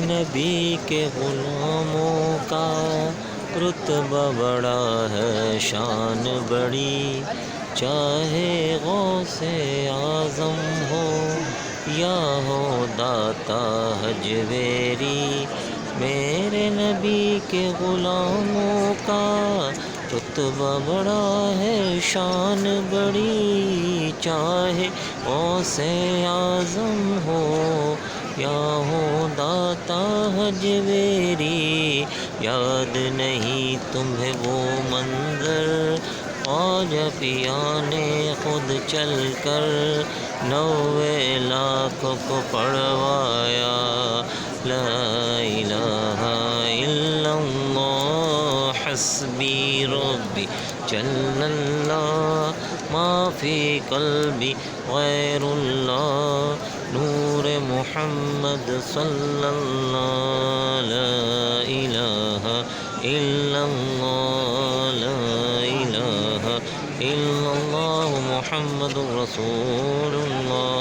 نبی کے غلاموں کا رتبہ بڑا ہے، شان بڑی، چاہے غوث اعظم ہو یا ہو داتا حجویری۔ میرے نبی کے غلاموں کا رتبہ بڑا ہے، شان بڑی، چاہے غوث اعظم ہو یا ہو داتا حجویری۔ یاد نہیں تمہیں وہ منظر، خواجہ پیا نے خود چل کر 90 لاکھ کو پڑھوایا۔ لا الہ الا اللہ حسبی ربی جل اللہ، ما فی قلبی غیر اللہ، نور محمد صلی اللہ۔ لا الہ الا اللہ، لا الہ الا اللہ، محمد رسول اللہ۔